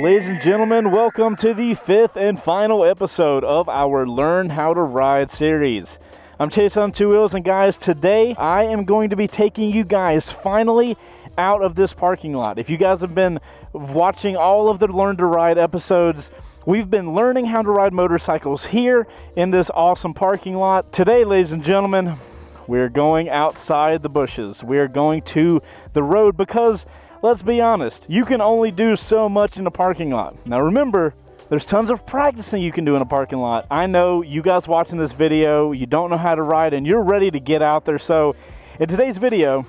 Ladies and gentlemen, welcome to the fifth and final episode of our Learn How to Ride series. I'm Chaseontwowheels, and guys, today I am going to be taking you guys finally out of this parking lot. If you guys have been watching all of the Learn to Ride episodes, we've been learning how to ride motorcycles here in this awesome parking lot. Today, ladies and gentlemen, we're going outside the bushes. We're going to the road because, let's be honest, you can only do so much in a parking lot. Now remember, there's tons of practicing you can do in a parking lot. I know you guys watching this video, you don't know how to ride and you're ready to get out there. So in today's video,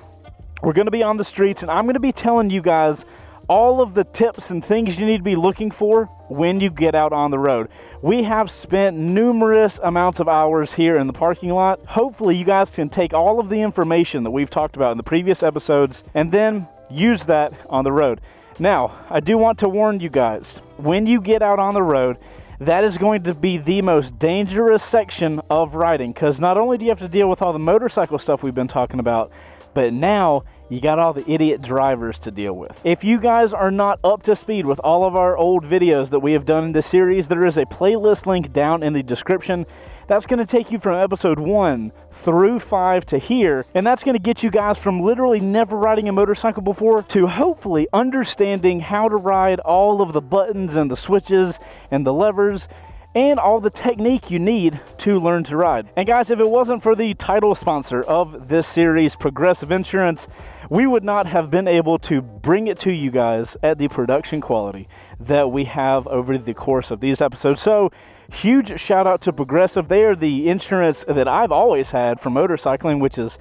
we're going to be on the streets and I'm going to be telling you guys all of the tips and things you need to be looking for when you get out on the road. We have spent numerous amounts of hours here in the parking lot. Hopefully you guys can take all of the information that we've talked about in the previous episodes and then use that on the road. Now, I do want to warn you guys, when you get out on the road, that is going to be the most dangerous section of riding, because not only do you have to deal with all the motorcycle stuff we've been talking about, but now you got all the idiot drivers to deal with. If you guys are not up to speed with all of our old videos that we have done in this series, there is a playlist link down in the description. That's going to take you from episode 1 through 5 to here, and that's going to get you guys from literally never riding a motorcycle before to hopefully understanding how to ride all of the buttons and the switches and the levers and all the technique you need to learn to ride. And guys, if it wasn't for the title sponsor of this series, Progressive Insurance, we would not have been able to bring it to you guys at the production quality that we have over the course of these episodes. So huge shout out to Progressive. They are the insurance that I've always had for motorcycling, which is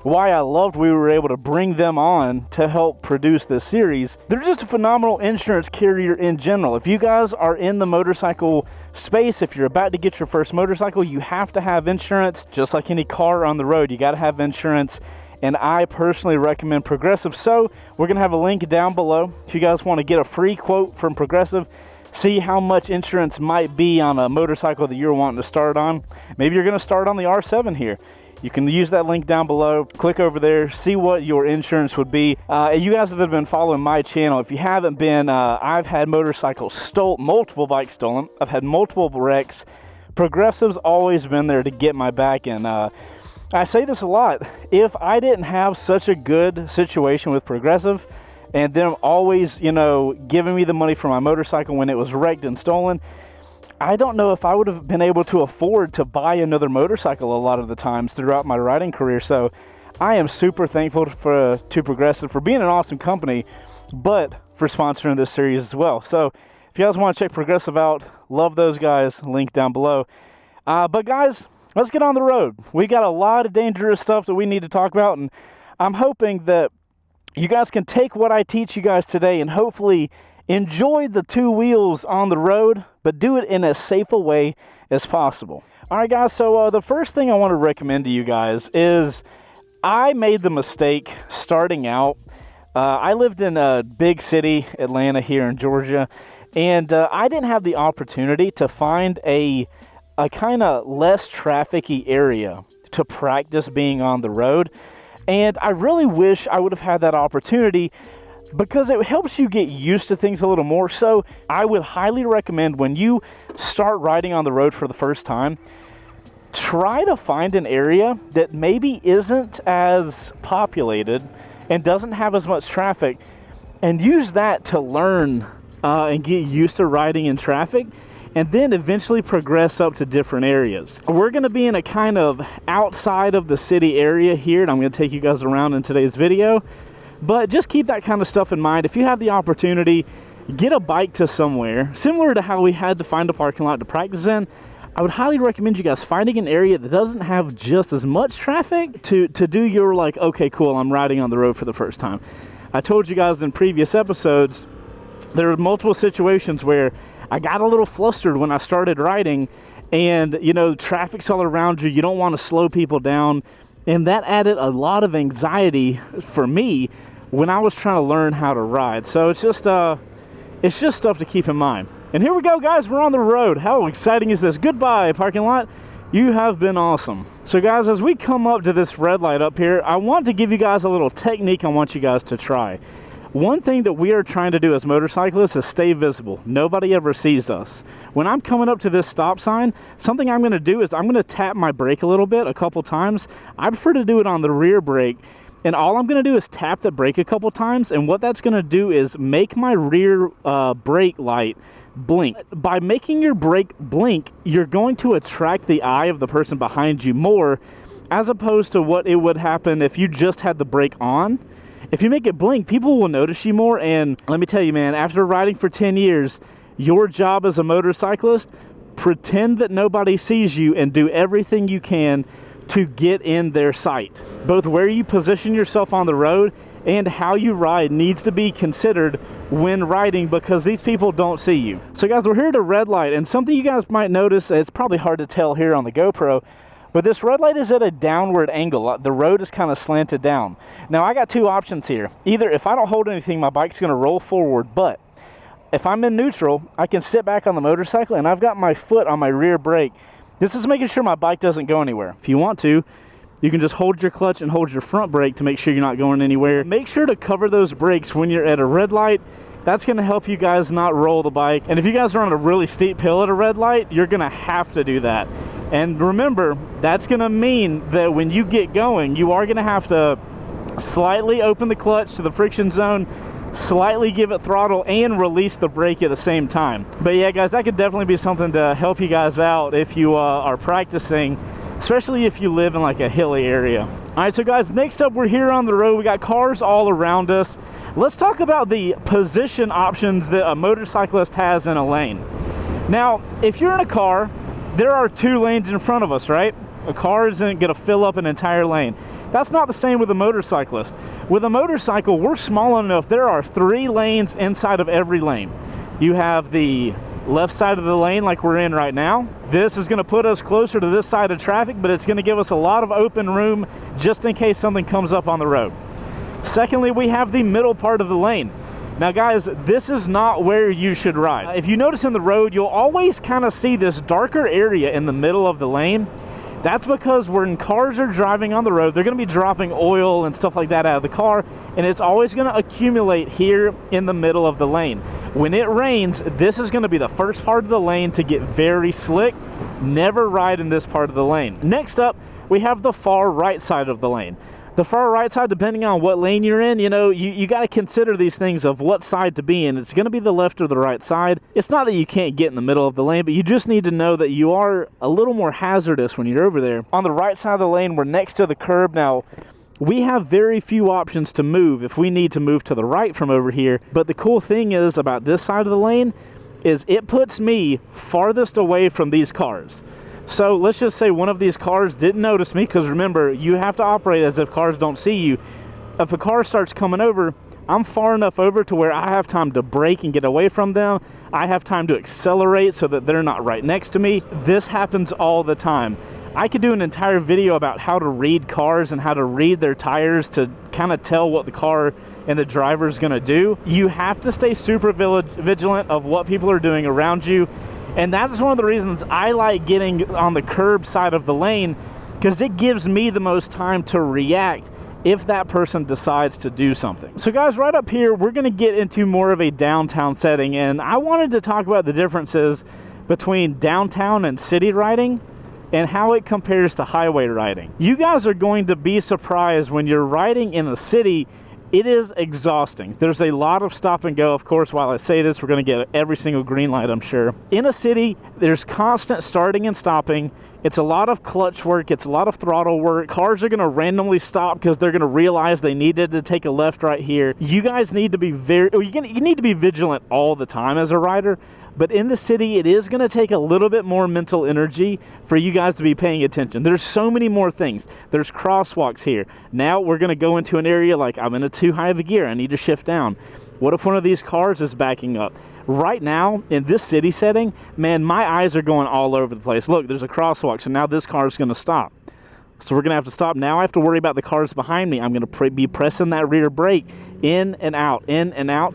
why I loved we were able to bring them on to help produce this series. They're just a phenomenal insurance carrier in general. If you guys are in the motorcycle space, if you're about to get your first motorcycle, you have to have insurance. Just like any car on the road, you got to have insurance. And I personally recommend Progressive. So we're going to have a link down below if you guys want to get a free quote from Progressive. See how much insurance might be on a motorcycle that you're wanting to start on. Maybe you're going to start on the R7 here. You can use that link down below, click over there, see what your insurance would be. You guys have been following my channel. If you haven't been, I've had motorcycles stolen, multiple bikes stolen. I've had multiple wrecks. Progressive's always been there to get my back, and I say this a lot. If I didn't have such a good situation with Progressive, and them always, you know, giving me the money for my motorcycle when it was wrecked and stolen, I don't know if I would have been able to afford to buy another motorcycle a lot of the times throughout my riding career. So I am super thankful to Progressive for being an awesome company, but for sponsoring this series as well. So if you guys want to check Progressive out, love those guys, link down below. But guys, let's get on the road. We got a lot of dangerous stuff that we need to talk about, and I'm hoping that you guys can take what I teach you guys today and hopefully enjoy the two wheels on the road, but do it in as safe a way as possible. All right, guys, so the first thing I want to recommend to you guys is I made the mistake starting out. I lived in a big city, Atlanta here in Georgia, and I didn't have the opportunity to find a kind of less traffic-y area to practice being on the road. And I really wish I would have had that opportunity because it helps you get used to things a little more. So I would highly recommend when you start riding on the road for the first time, try to find an area that maybe isn't as populated and doesn't have as much traffic, and use that to learn and get used to riding in traffic, and then eventually progress up to different areas. We're going to be in a kind of outside of the city area here, and I'm going to take you guys around in today's video. But just keep that kind of stuff in mind. If you have the opportunity, get a bike to somewhere, similar to how we had to find a parking lot to practice in. I would highly recommend you guys finding an area that doesn't have just as much traffic to do your, like, okay, cool, I'm riding on the road for the first time. I told you guys in previous episodes, there are multiple situations where I got a little flustered when I started riding, and, you know, traffic's all around you. You don't want to slow people down. And that added a lot of anxiety for me when I was trying to learn how to ride. So it's just stuff to keep in mind. And here we go, guys. We're on the road. How exciting is this? Goodbye, parking lot. You have been awesome. So guys, as we come up to this red light up here, I want to give you guys a little technique I want you guys to try. One thing that we are trying to do as motorcyclists is stay visible. Nobody ever sees us. When I'm coming up to this stop sign, something I'm going to do is I'm going to tap my brake a little bit, a couple times. I prefer to do it on the rear brake. And all I'm going to do is tap the brake a couple times. And what that's going to do is make my rear brake light blink. By making your brake blink, you're going to attract the eye of the person behind you more, as opposed to what it would happen if you just had the brake on. If you make it blink, people will notice you more. And let me tell you, man, after riding for 10 years, your job as a motorcyclist, pretend that nobody sees you and do everything you can to get in their sight. Both where you position yourself on the road and how you ride needs to be considered when riding, because these people don't see you. So guys, we're here at a red light, and something you guys might notice, it's probably hard to tell here on the GoPro, but this red light is at a downward angle. The road is kind of slanted down. Now I got two options here. Either if I don't hold anything, my bike's gonna roll forward, but if I'm in neutral, I can sit back on the motorcycle and I've got my foot on my rear brake. This is making sure my bike doesn't go anywhere. If you want to, you can just hold your clutch and hold your front brake to make sure you're not going anywhere. Make sure to cover those brakes when you're at a red light. That's gonna help you guys not roll the bike. And if you guys are on a really steep hill at a red light, you're gonna have to do that. And remember, that's gonna mean that when you get going, you are gonna have to slightly open the clutch to the friction zone, slightly give it throttle, and release the brake at the same time. But yeah, guys, that could definitely be something to help you guys out if you are practicing, especially if you live in like a hilly area. All right, so guys, next up, we're here on the road. We got cars all around us. Let's talk about the position options that a motorcyclist has in a lane. Now, if you're in a car, there are 2 lanes in front of us, right? A car isn't gonna fill up an entire lane. That's not the same with a motorcyclist. With a motorcycle, we're small enough. There are 3 lanes inside of every lane. You have the left side of the lane like we're in right now. This is gonna put us closer to this side of traffic, but it's gonna give us a lot of open room just in case something comes up on the road. Secondly, we have the middle part of the lane. Now guys, this is not where you should ride. If you notice in the road, you'll always kind of see this darker area in the middle of the lane. That's because when cars are driving on the road, they're gonna be dropping oil and stuff like that out of the car, and it's always gonna accumulate here in the middle of the lane. When it rains, this is gonna be the first part of the lane to get very slick. Never ride in this part of the lane. Next up, we have the far right side of the lane. The far right side, depending on what lane you're in, you got to consider these things of what side to be in. It's going to be the left or the right side. It's not that you can't get in the middle of the lane, but you just need to know that you are a little more hazardous when you're over there. On the right side of the lane, we're next to the curb. Now, we have very few options to move if we need to move to the right from over here. But the cool thing is about this side of the lane is it puts me farthest away from these cars. So let's just say one of these cars didn't notice me, because remember, you have to operate as if cars don't see you. If a car starts coming over, I'm far enough over to where I have time to brake and get away from them. I have time to accelerate so that they're not right next to me. This happens all the time. I could do an entire video about how to read cars and how to read their tires to kind of tell what the car and the driver is going to do. You have to stay super vigilant of what people are doing around you. And that's one of the reasons I like getting on the curb side of the lane, because it gives me the most time to react if that person decides to do something. So guys, right up here, we're gonna get into more of a downtown setting, and I wanted to talk about the differences between downtown and city riding and how it compares to highway riding. You guys are going to be surprised when you're riding in a city. It is exhausting. There's a lot of stop and go. Of course, while I say this, we're going to get every single green light, I'm sure. In a city, there's constant starting and stopping. It's a lot of clutch work. It's a lot of throttle work. Cars are going to randomly stop because they're going to realize they needed to take a left right here. You guys need to be you need to be vigilant all the time as a rider. But in the city, it is going to take a little bit more mental energy for you guys to be paying attention. There's so many more things. There's crosswalks here. Now we're going to go into an area like I'm in a too high of a gear. I need to shift down. What if one of these cars is backing up? Right now, in this city setting, man, my eyes are going all over the place. Look, there's a crosswalk, so now this car is going to stop. So we're going to have to stop. Now I have to worry about the cars behind me. I'm going to be pressing that rear brake in and out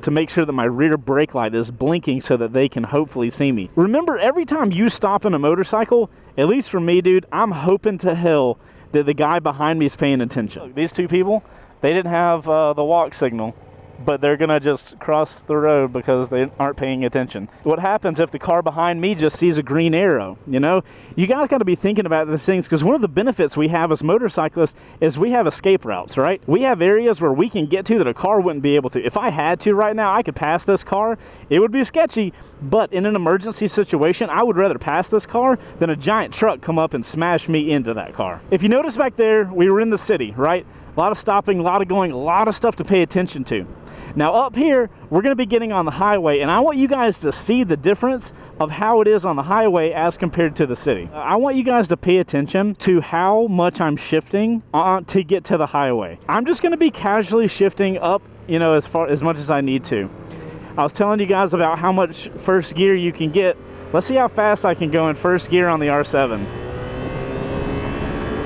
to make sure that my rear brake light is blinking so that they can hopefully see me. Remember, every time you stop in a motorcycle, at least for me, dude, I'm hoping to hell that the guy behind me is paying attention. Look, these two people, they didn't have the walk signal. but they're gonna just cross the road because they aren't paying attention. What happens if the car behind me just sees a green arrow? You know, you guys got to be thinking about these things, because one of the benefits we have as motorcyclists is we have escape routes, right? We have areas where we can get to that a car wouldn't be able to. If I had to right now, I could pass this car. It would be sketchy, but in an emergency situation, I would rather pass this car than a giant truck come up and smash me into that car. If you notice back there, we were in the city, right? A lot of stopping, a lot of going, a lot of stuff to pay attention to. Now up here, we're going to be getting on the highway, and I want you guys to see the difference of how it is on the highway as compared to the city. I want you guys to pay attention to how much I'm shifting to get to the highway. I'm just going to be casually shifting up, you know, as much as I need to. I was telling you guys about how much first gear you can get. Let's see how fast I can go in first gear on the R7.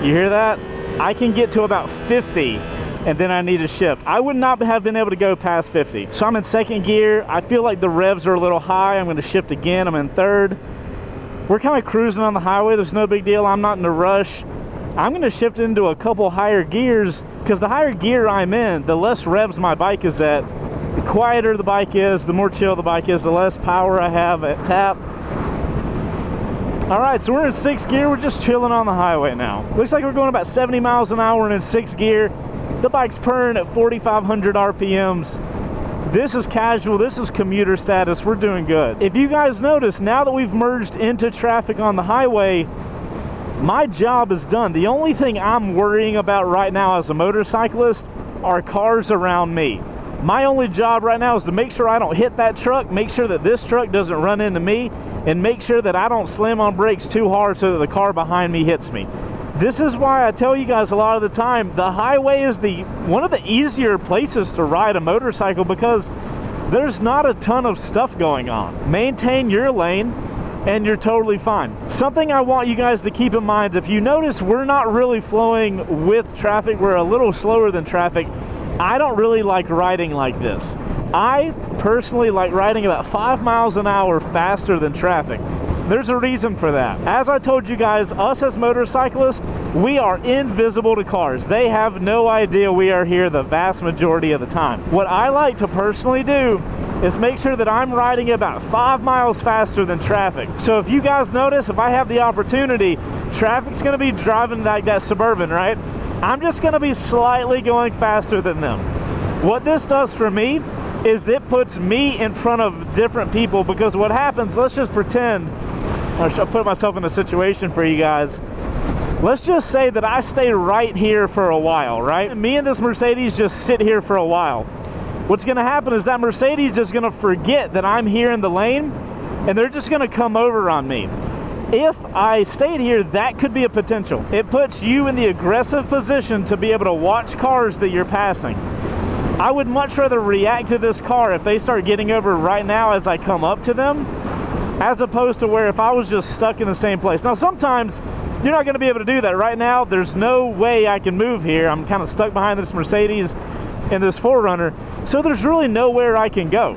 You hear that? I can get to about 50, and then I need to shift. I would not have been able to go past 50. So I'm in second gear. I feel like the revs are a little high. I'm going to shift again. I'm in third. We're kind of cruising on the highway. There's no big deal. I'm not in a rush. I'm going to shift into a couple higher gears, because the higher gear I'm in, the less revs my bike is at. The quieter the bike is, the more chill the bike is, the less power I have at tap. All right, so we're in sixth gear. We're just chilling on the highway now. Looks like we're going about 70 miles an hour and in sixth gear. The bike's purring at 4,500 RPMs. This is casual. This is commuter status. We're doing good. If you guys notice, now that we've merged into traffic on the highway, my job is done. The only thing I'm worrying about right now as a motorcyclist are cars around me. My only job right now is to make sure I don't hit that truck, make sure that this truck doesn't run into me, and make sure that I don't slam on brakes too hard so that the car behind me hits me. This is why I tell you guys a lot of the time, the highway is one of the easier places to ride a motorcycle, because there's not a ton of stuff going on. Maintain your lane and you're totally fine. Something I want you guys to keep in mind, if you notice, we're not really flowing with traffic. We're a little slower than traffic. I don't really like riding like this. I personally like riding about 5 miles an hour faster than traffic. There's a reason for that. As I told you guys, us as motorcyclists, we are invisible to cars. They have no idea we are here the vast majority of the time. What I like to personally do is make sure that I'm riding about 5 miles faster than traffic. So if you guys notice, if I have the opportunity, traffic's gonna be driving like that Suburban, right? I'm just gonna be slightly going faster than them. What this does for me is it puts me in front of different people, because what happens, let's just pretend, I'll put myself in a situation for you guys. Let's just say that I stay right here for a while, right? Me and this Mercedes just sit here for a while. What's gonna happen is that Mercedes is gonna forget that I'm here in the lane, and they're just gonna come over on me. If I stayed here, that could be a potential. It puts you in the aggressive position to be able to watch cars that you're passing. I would much rather react to this car if they start getting over right now as I come up to them, as opposed to where if I was just stuck in the same place. Now, sometimes you're not gonna be able to do that. Right now, there's no way I can move here. I'm kind of stuck behind this Mercedes and this 4Runner, so there's really nowhere I can go.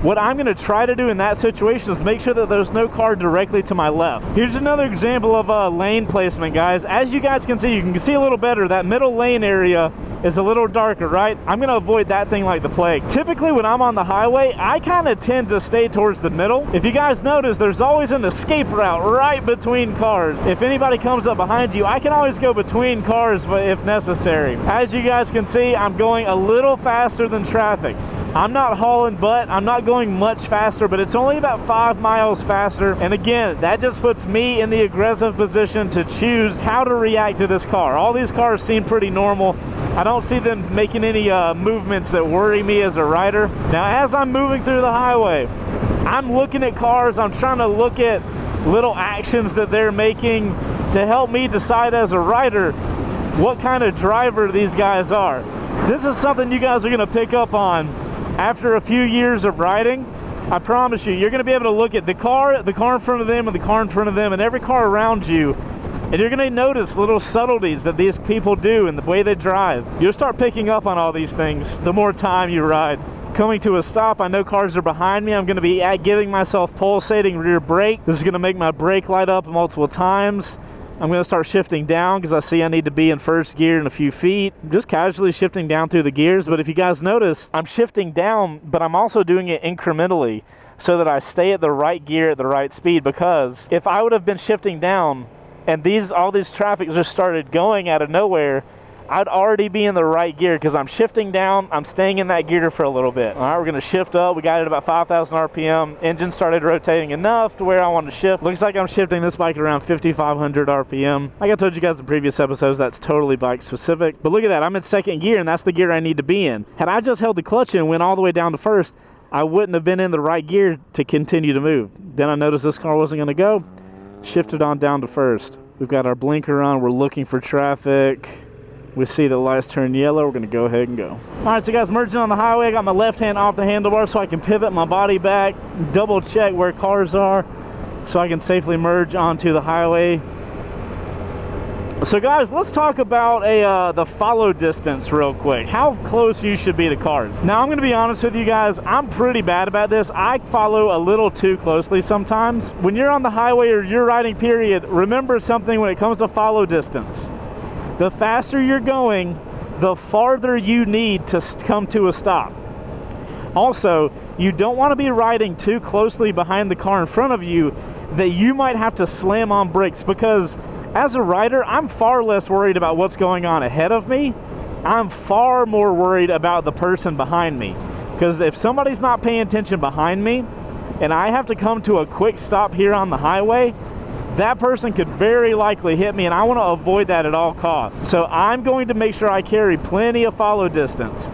What I'm going to try to do in that situation is make sure that there's no car directly to my left. Here's another example of lane placement, guys. As you guys can see, you can see a little better. That middle lane area is a little darker, right? I'm going to avoid that thing like the plague. Typically, when I'm on the highway, I kind of tend to stay towards the middle. If you guys notice, there's always an escape route right between cars. If anybody comes up behind you, I can always go between cars if necessary. As you guys can see, I'm going a little faster than traffic. I'm not hauling butt, I'm not going much faster, but it's only about 5 miles faster. And again, that just puts me in the aggressive position to choose how to react to this car. All these cars seem pretty normal. I don't see them making any movements that worry me as a rider. Now, as I'm moving through the highway, I'm looking at cars, I'm trying to look at little actions that they're making to help me decide as a rider what kind of driver these guys are. This is something you guys are gonna pick up on after a few years of riding. I promise you, you're going to be able to look at the car in front of them, and the car in front of them, and every car around you, and you're going to notice little subtleties that these people do in the way they drive. You'll start picking up on all these things the more time you ride. Coming to a stop, I know cars are behind me. I'm going to be giving myself pulsating rear brake. This is going to make my brake light up multiple times. I'm going to start shifting down because I see I need to be in first gear in a few feet. Just casually shifting down through the gears. But if you guys notice, I'm shifting down, but I'm also doing it incrementally so that I stay at the right gear at the right speed. Because if I would have been shifting down and all these traffic just started going out of nowhere, I'd already be in the right gear because I'm shifting down. I'm staying in that gear for a little bit. All right, we're going to shift up. We got it at about 5,000 RPM. Engine started rotating enough to where I want to shift. Looks like I'm shifting this bike at around 5,500 RPM. Like I told you guys in previous episodes, that's totally bike specific. But look at that. I'm in second gear, and that's the gear I need to be in. Had I just held the clutch in and went all the way down to first, I wouldn't have been in the right gear to continue to move. Then I noticed this car wasn't going to go. Shifted on down to first. We've got our blinker on. We're looking for traffic. We see the lights turn yellow. We're going to go ahead and go. All right, so guys, merging on the highway. I got my left hand off the handlebar so I can pivot my body back, double check where cars are so I can safely merge onto the highway. So guys, let's talk about the follow distance real quick. How close you should be to cars. Now, I'm going to be honest with you guys. I'm pretty bad about this. I follow a little too closely sometimes. When you're on the highway or you're riding, period, remember something when it comes to follow distance. The faster you're going, the farther you need to come to a stop. Also, you don't want to be riding too closely behind the car in front of you that you might have to slam on brakes, because as a rider, I'm far less worried about what's going on ahead of me. I'm far more worried about the person behind me, because if somebody's not paying attention behind me and I have to come to a quick stop here on the highway, that person could very likely hit me, and I want to avoid that at all costs. So I'm going to make sure I carry plenty of follow distance.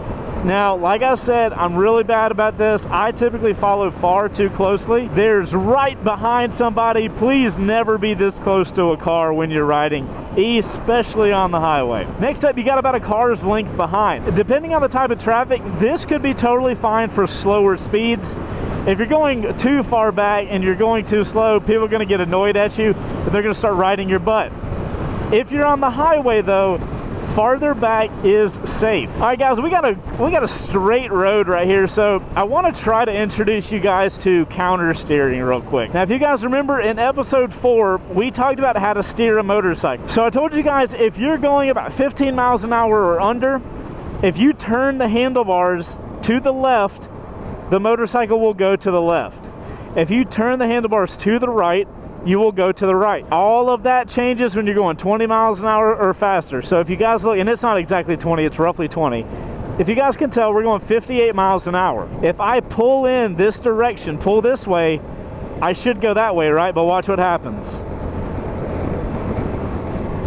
Now, like I said, I'm really bad about this. I typically follow far too closely. There's right behind somebody. Please never be this close to a car when you're riding, especially on the highway. Next up, you got about a car's length behind. Depending on the type of traffic, this could be totally fine for slower speeds. If you're going too far back and you're going too slow, people are going to get annoyed at you, and they're going to start riding your butt. If you're on the highway, though, farther back is safe. All right, guys, we got a straight road right here, so I want to try to introduce you guys to counter steering real quick. Now, if you guys remember in episode 4, we talked about how to steer a motorcycle. So I told you guys, if you're going about 15 miles an hour or under, if you turn the handlebars to the left, the motorcycle will go to the left. If you turn the handlebars to the right, you will go to the right. All of that changes when you're going 20 miles an hour or faster. So if you guys look, and it's not exactly 20, it's roughly 20. If you guys can tell, we're going 58 miles an hour. If I pull in this direction, pull this way, I should go that way, right? But watch what happens.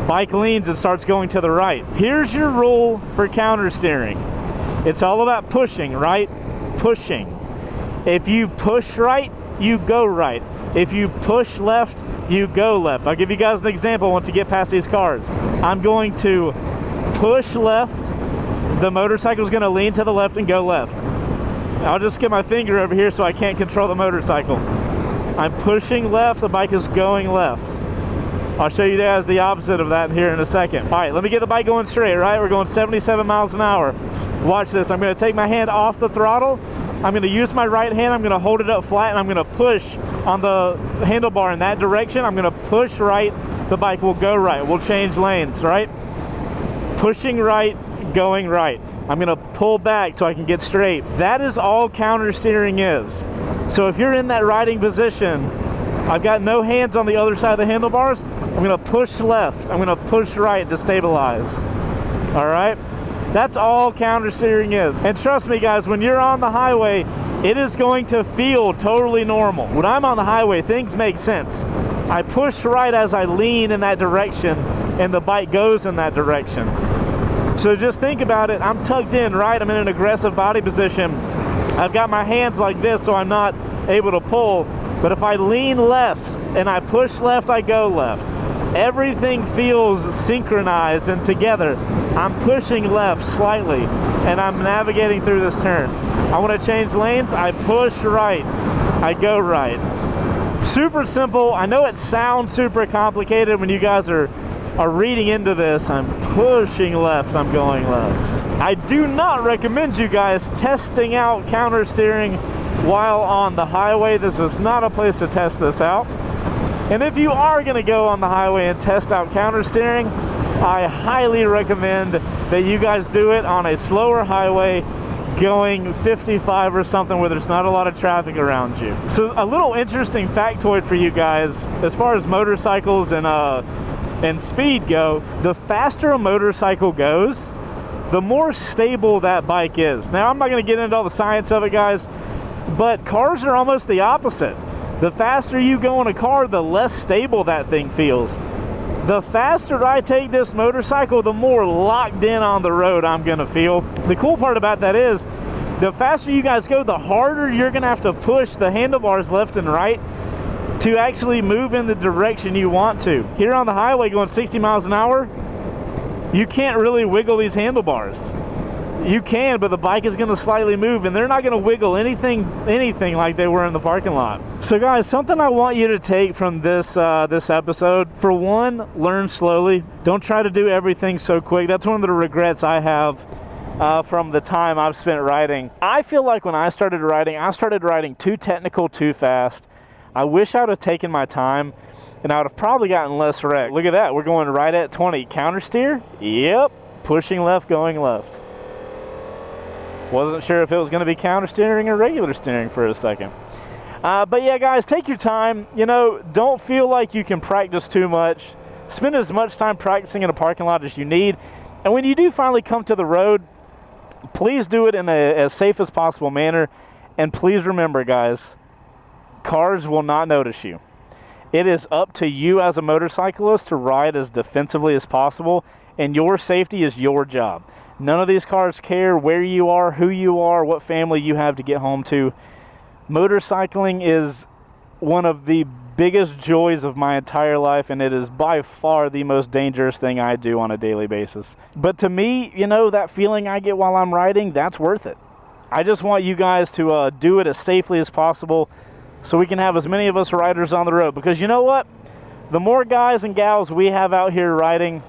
Bike leans and starts going to the right. Here's your rule for counter steering. It's all about pushing, right? Pushing. If you push right, you go right. If you push left, you go left. I'll give you guys an example once you get past these cars. I'm going to push left. The motorcycle's going to lean to the left and go left. I'll just get my finger over here so I can't control the motorcycle. I'm pushing left. The bike is going left. I'll show you guys the opposite of that here in a second. All right, let me get the bike going straight, right? We're going 77 miles an hour. Watch this. I'm going to take my hand off the throttle. I'm going to use my right hand. I'm going to hold it up flat, and I'm going to push on the handlebar in that direction. I'm going to push right. The bike will go right. We'll change lanes, right? Pushing right, going right. I'm going to pull back so I can get straight. That is all counter steering is. So if you're in that riding position, I've got no hands on the other side of the handlebars. I'm going to push left. I'm going to push right to stabilize. All right? That's all counter steering is. And trust me, guys, when you're on the highway, it is going to feel totally normal. When I'm on the highway, things make sense. I push right as I lean in that direction, and the bike goes in that direction. So just think about it. I'm tucked in, right? I'm in an aggressive body position. I've got my hands like this, so I'm not able to pull. But if I lean left and I push left, I go left. Everything feels synchronized and together. I'm pushing left slightly, and I'm navigating through this turn. I want to change lanes. I push right. I go right. Super simple. I know it sounds super complicated when you guys are reading into this. I'm pushing left. I'm going left. I do not recommend you guys testing out counter steering while on the highway. This is not a place to test this out. And if you are going to go on the highway and test out countersteering, I highly recommend that you guys do it on a slower highway going 55 or something where there's not a lot of traffic around you. So a little interesting factoid for you guys, as far as motorcycles and speed go, the faster a motorcycle goes, the more stable that bike is. Now, I'm not going to get into all the science of it, guys, but cars are almost the opposite. The faster you go in a car, the less stable that thing feels. The faster I take this motorcycle, the more locked in on the road I'm gonna feel. The cool part about that is, the faster you guys go, the harder you're gonna have to push the handlebars left and right to actually move in the direction you want to. Here on the highway going 60 miles an hour, you can't really wiggle these handlebars. You can, but the bike is gonna slightly move, and they're not gonna wiggle anything like they were in the parking lot. So guys, something I want you to take from this episode, for one, learn slowly. Don't try to do everything so quick. That's one of the regrets I have from the time I've spent riding. I feel like when I started riding too technical, too fast. I wish I would have taken my time, and I would have probably gotten less wrecked. Look at that, we're going right at 20. Countersteer? Yep, pushing left, going left. Wasn't sure if it was going to be countersteering or regular steering for a second. But yeah, guys, take your time. You know, don't feel like you can practice too much. Spend as much time practicing in a parking lot as you need. And when you do finally come to the road, please do it in as safe as possible manner. And please remember, guys, cars will not notice you. It is up to you as a motorcyclist to ride as defensively as possible, and your safety is your job. None of these cars care where you are, who you are, what family you have to get home to. Motorcycling is one of the biggest joys of my entire life, and it is by far the most dangerous thing I do on a daily basis. But to me, you know, that feeling I get while I'm riding, that's worth it. I just want you guys to do it as safely as possible, so we can have as many of us riders on the road. Because you know what? The more guys and gals we have out here riding,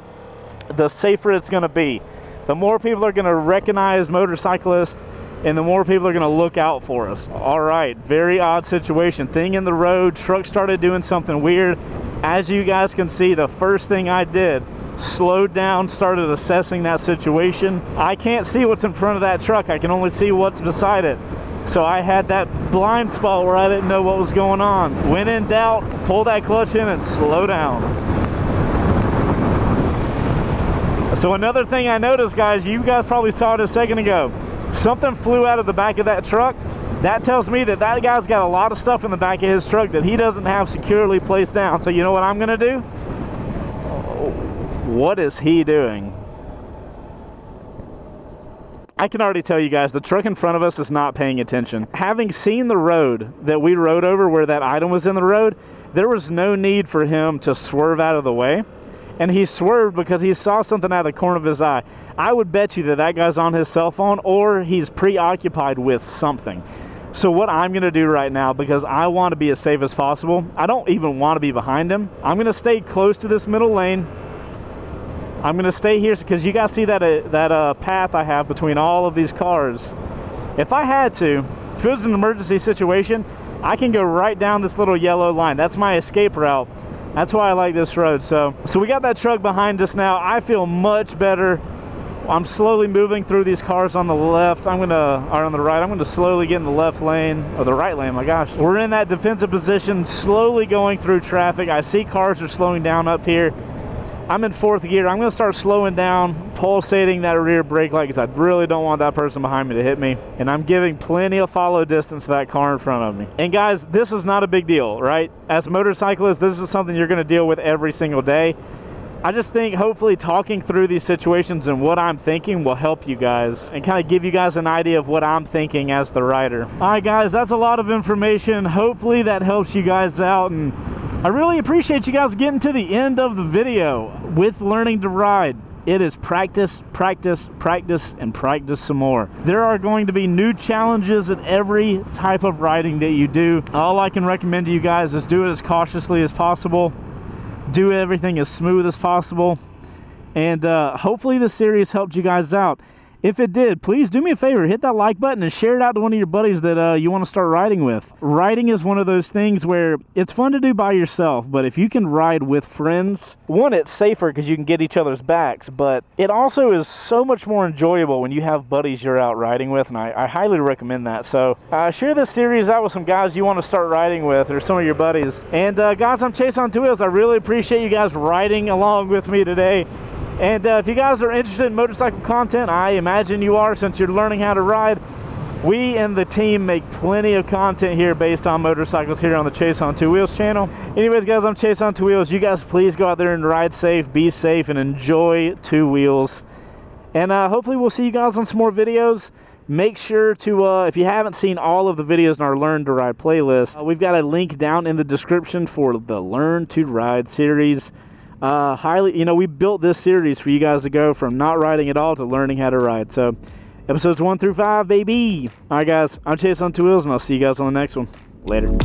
the safer it's going to be. The more people are going to recognize motorcyclists, and the more people are going to look out for us. All right, very odd situation. Thing in the road, truck started doing something weird. As you guys can see, the first thing I did, slowed down, started assessing that situation. I can't see what's in front of that truck. I can only see what's beside it. So I had that blind spot where I didn't know what was going on. When in doubt, pull that clutch in and slow down. So another thing I noticed, guys, you guys probably saw it a second ago. Something flew out of the back of that truck. That tells me that that guy's got a lot of stuff in the back of his truck that he doesn't have securely placed down. So you know what I'm gonna do? What is he doing? I can already tell you guys, the truck in front of us is not paying attention. Having seen the road that we rode over where that item was in the road, there was no need for him to swerve out of the way. And he swerved because he saw something out of the corner of his eye. I would bet you that that guy's on his cell phone, or he's preoccupied with something. So what I'm going to do right now, because I want to be as safe as possible, I don't even want to be behind him. I'm going to stay close to this middle lane. I'm going to stay here because you guys see that path I have between all of these cars. If I had to, if it was an emergency situation, I can go right down this little yellow line. That's my escape route. That's why I like this road. So we got that truck behind us now. I feel much better. I'm slowly moving through these cars on the left. Or on the right. I'm gonna slowly get in the left lane, or the right lane, my gosh. We're in that defensive position, slowly going through traffic. I see cars are slowing down up here. I'm in fourth gear. I'm gonna start slowing down, pulsating that rear brake light, because I really don't want that person behind me to hit me. And I'm giving plenty of follow distance to that car in front of me. And guys, this is not a big deal, right? As motorcyclists, this is something you're gonna deal with every single day. I just think hopefully talking through these situations and what I'm thinking will help you guys and kind of give you guys an idea of what I'm thinking as the rider. All right, guys, that's a lot of information. Hopefully that helps you guys out, and I really appreciate you guys getting to the end of the video with learning to ride. It is practice, practice, practice, and practice some more. There are going to be new challenges in every type of riding that you do. All I can recommend to you guys is do it as cautiously as possible. Do everything as smooth as possible. And hopefully this series helped you guys out. If it did, please do me a favor, hit that like button and share it out to one of your buddies that you want to start riding with. Riding is one of those things where it's fun to do by yourself, but if you can ride with friends, one, it's safer because you can get each other's backs, but it also is so much more enjoyable when you have buddies you're out riding with, and I highly recommend that. So share this series out with some guys you want to start riding with, or some of your buddies. And guys, I'm Chaseontwowheels. I really appreciate you guys riding along with me today. And if you guys are interested in motorcycle content, I imagine you are since you're learning how to ride. We and the team make plenty of content here based on motorcycles here on the Chaseontwowheels channel. Anyways, guys, I'm Chaseontwowheels. You guys please go out there and ride safe, be safe, and enjoy two wheels. And hopefully we'll see you guys on some more videos. Make sure to, if you haven't seen all of the videos in our Learn to Ride playlist, we've got a link down in the description for the Learn to Ride series. We built this series for you guys to go from not riding at all to learning how to ride. So episodes 1 through 5, baby. All right, guys, I'm Chaseontwowheels, and I'll see you guys on the next one. Later.